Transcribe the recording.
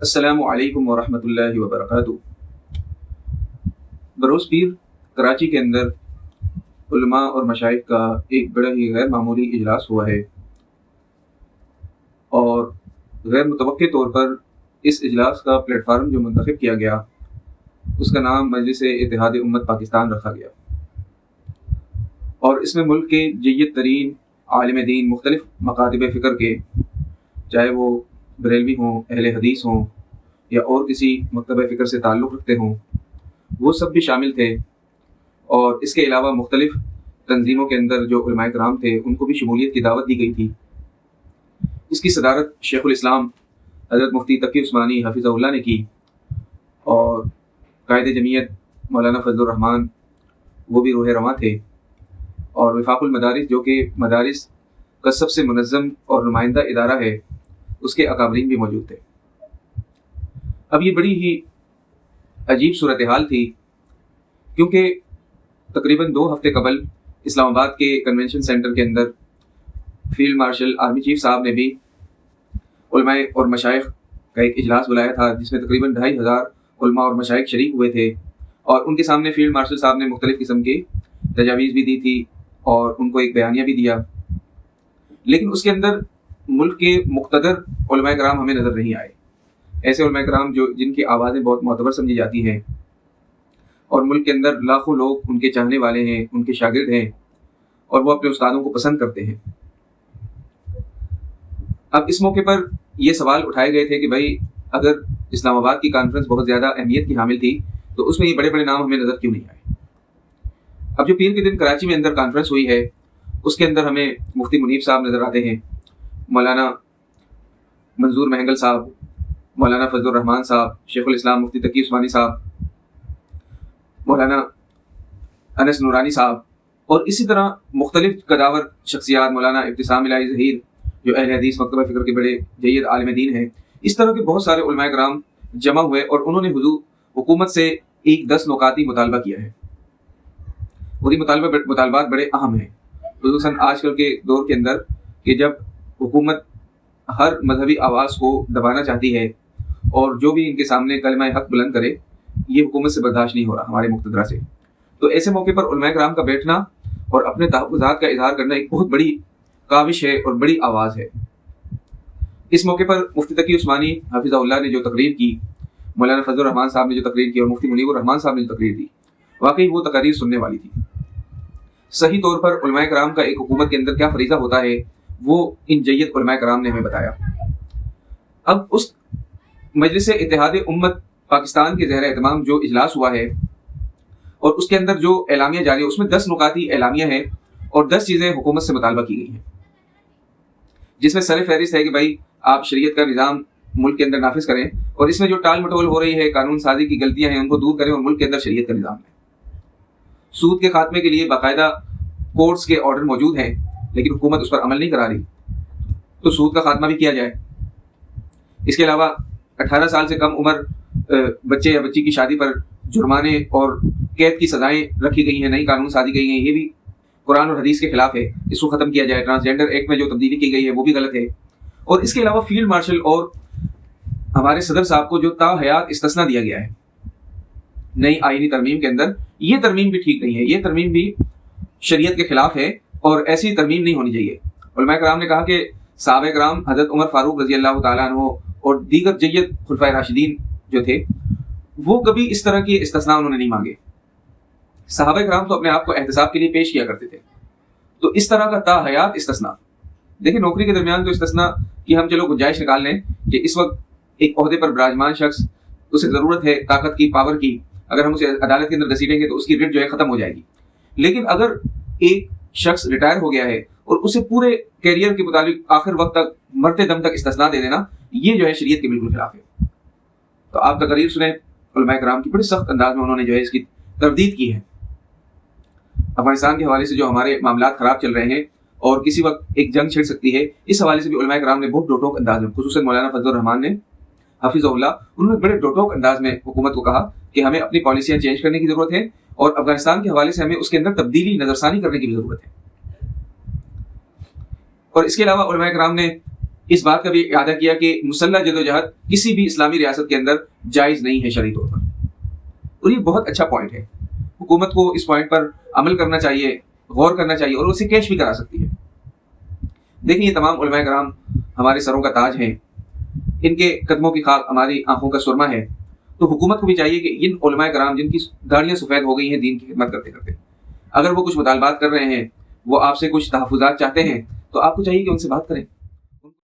السلام علیکم ورحمۃ اللہ وبرکاتہ۔ بروز پیر کراچی کے اندر علماء اور مشائخ کا ایک بڑا ہی غیر معمولی اجلاس ہوا ہے، اور غیر متوقع طور پر اس اجلاس کا پلیٹ فارم جو منتخب کیا گیا اس کا نام مجلس اتحاد امت پاکستان رکھا گیا، اور اس میں ملک کے جید ترین عالم دین مختلف مکاتب فکر کے، چاہے وہ بریلوی ہوں، اہل حدیث ہوں، یا اور کسی مکتبہ فکر سے تعلق رکھتے ہوں، وہ سب بھی شامل تھے۔ اور اس کے علاوہ مختلف تنظیموں کے اندر جو علماء کرام تھے ان کو بھی شمولیت کی دعوت دی گئی تھی۔ اس کی صدارت شیخ الاسلام حضرت مفتی تقی عثمانی حفظہ اللہ نے کی، اور قائد جمعیت مولانا فضل الرحمان وہ بھی روح رواں تھے، اور وفاق المدارس جو کہ مدارس کا سب سے منظم اور نمائندہ ادارہ ہے اس کے اکابرین بھی موجود تھے۔ اب یہ بڑی ہی عجیب صورتحال تھی، کیونکہ تقریباً 2 ہفتے قبل اسلام آباد کے کنونشن سینٹر کے اندر فیلڈ مارشل آرمی چیف صاحب نے بھی علماء اور مشائخ کا ایک اجلاس بلایا تھا، جس میں تقریباً 2500 علماء اور مشائخ شریک ہوئے تھے، اور ان کے سامنے فیلڈ مارشل صاحب نے مختلف قسم کی تجاویز بھی دی تھی اور ان کو ایک بیانیہ بھی دیا، لیکن اس کے اندر ملک کے مقتدر علماء کرام ہمیں نظر نہیں آئے۔ ایسے علماء کرام جن کی آوازیں بہت معتبر سمجھی جاتی ہیں، اور ملک کے اندر لاکھوں لوگ ان کے چاہنے والے ہیں، ان کے شاگرد ہیں، اور وہ اپنے استادوں کو پسند کرتے ہیں۔ اب اس موقع پر یہ سوال اٹھائے گئے تھے کہ بھائی اگر اسلام آباد کی کانفرنس بہت زیادہ اہمیت کی حامل تھی تو اس میں یہ بڑے بڑے نام ہمیں نظر کیوں نہیں آئے؟ اب جو پیر کے دن کراچی میں اندر کانفرنس ہوئی ہے اس کے اندر ہمیں مفتی منیب صاحب نظر آتے ہیں، مولانا منظور مہنگل صاحب، مولانا فضل الرحمان صاحب، شیخ الاسلام مفتی تقی عثمانی صاحب، مولانا انس نورانی صاحب، اور اسی طرح مختلف قداور شخصیات، مولانا ابتسام الہی ظہیر جو اہل حدیث مکتبہ فکر کے بڑے جید عالم دین ہیں۔ اس طرح کے بہت سارے علماء کرام جمع ہوئے، اور انہوں نے حکومت سے ایک 10 نکاتی مطالبہ کیا ہے، اور یہ مطالبات بڑے اہم ہیں، خصوصاً آج کل کے دور کے اندر کہ جب حکومت ہر مذہبی آواز کو دبانا چاہتی ہے، اور جو بھی ان کے سامنے کلمہ حق بلند کرے یہ حکومت سے برداشت نہیں ہو رہا ہمارے مقتدرہ سے۔ تو ایسے موقع پر علماء کرام کا بیٹھنا اور اپنے تحفظات کا اظہار کرنا ایک بہت بڑی کاوش ہے اور بڑی آواز ہے۔ اس موقع پر مفتی تقی عثمانی حفظہ اللہ نے جو تقریر کی، مولانا فضل الرحمان صاحب نے جو تقریر کی، اور مفتی منیب الرحمان صاحب نے جو تقریر دی، واقعی وہ تقاریر سننے والی تھی۔ صحیح طور پر علماء کرام کا ایک حکومت کے اندر کیا فریضہ ہوتا ہے وہ ان جید علماء کرام نے ہمیں بتایا۔ اب اس مجلس اتحاد امت پاکستان کے زیر اہتمام جو اجلاس ہوا ہے اور اس کے اندر جو اعلامیہ جاری ہے اس میں 10 نکاتی اعلامیہ ہیں اور 10 چیزیں حکومت سے مطالبہ کی گئی ہیں، جس میں سر فہرست ہے کہ بھائی آپ شریعت کا نظام ملک کے اندر نافذ کریں، اور اس میں جو ٹال مٹول ہو رہی ہے، قانون سازی کی غلطیاں ہیں ان کو دور کریں، اور ملک کے اندر شریعت کا نظام ہے۔ سود کے خاتمے کے لیے باقاعدہ کورٹس کے آرڈر موجود ہیں لیکن حکومت اس پر عمل نہیں کرا رہی، تو سود کا خاتمہ بھی کیا جائے۔ اس کے علاوہ 18 سال سے کم عمر بچے یا بچی کی شادی پر جرمانے اور قید کی سزائیں رکھی گئی ہیں، نئی قانون سازی کی گئی ہیں، یہ بھی قرآن اور حدیث کے خلاف ہے، اس کو ختم کیا جائے۔ ٹرانسجینڈر ایکٹ میں جو تبدیلی کی گئی ہے وہ بھی غلط ہے۔ اور اس کے علاوہ فیلڈ مارشل اور ہمارے صدر صاحب کو جو تا حیات استثنا دیا گیا ہے نئی آئینی ترمیم کے اندر، یہ ترمیم بھی ٹھیک نہیں ہے، یہ ترمیم بھی شریعت کے خلاف ہے، اور ایسی ترمیم نہیں ہونی چاہیے۔ علماء کرام نے کہا کہ صحابہ کرام حضرت عمر فاروق رضی اللہ تعالیٰ عنہ اور دیگر جید خلفائے راشدین جو تھے وہ کبھی اس طرح کی استثناء انہوں نے نہیں مانگے۔ صحابہ کرام تو اپنے آپ کو احتساب کے لیے پیش کیا کرتے تھے، تو اس طرح کا تا حیات استثناء، دیکھیں نوکری کے درمیان تو استثناء کی ہم چلو گنجائش نکال لیں کہ اس وقت ایک عہدے پر براجمان شخص، اسے ضرورت ہے طاقت کی، پاور کی، اگر ہم اسے عدالت کے اندر گھسیٹیں گے تو اس کی رٹ جو ہے ختم ہو جائے گی۔ لیکن اگر ایک شخص ریٹائر ہو گیا ہے اور اسے پورے کیریئر کے مطابق آخر وقت تک، مرتے دم تک استثناء دے دینا، یہ جو ہے شریعت کے بالکل خلاف ہے۔ تو آپ تقریر سنیں علماء کرام کی، بڑے سخت انداز میں انہوں نے جو ہے اس کی تردید کی ہے۔ افغانستان کے حوالے سے جو ہمارے معاملات خراب چل رہے ہیں اور کسی وقت ایک جنگ چھڑ سکتی ہے، اس حوالے سے بھی علماء کرام نے بہت ڈوٹوک انداز میں، خصوصاً مولانا فضل الرحمان نے حفظہ اللہ، انہوں نے بڑے ڈوٹوک انداز میں حکومت کو کہا کہ ہمیں اپنی پالیسیاں چینج کرنے کی ضرورت ہے، اور افغانستان کے حوالے سے ہمیں اس کے اندر تبدیلی نظرثانی کرنے کی بھی ضرورت ہے۔ اور اس کے علاوہ علماء کرام نے اس بات کا بھی اعادہ کیا کہ مسلح جدوجہد کسی بھی اسلامی ریاست کے اندر جائز نہیں ہے شرعی طور پر، اور یہ بہت اچھا پوائنٹ ہے. حکومت کو اس پوائنٹ پر عمل کرنا چاہیے، غور کرنا چاہیے، اور اسے کیش بھی کرا سکتی ہے. دیکھیں یہ تمام علماء کرام ہمارے سروں کا تاج ہیں، ان کے قدموں کی خاک ہماری آنکھوں کا سرما ہے. تو حکومت کو بھی چاہیے کہ ان علماء کرام جن کی داڑیاں سفید ہو گئی ہیں دین کی خدمت کرتے کرتے، اگر وہ کچھ مطالبات کر رہے ہیں، وہ آپ سے کچھ تحفظات چاہتے ہیں، تو آپ کو چاہیے کہ ان سے بات کریں.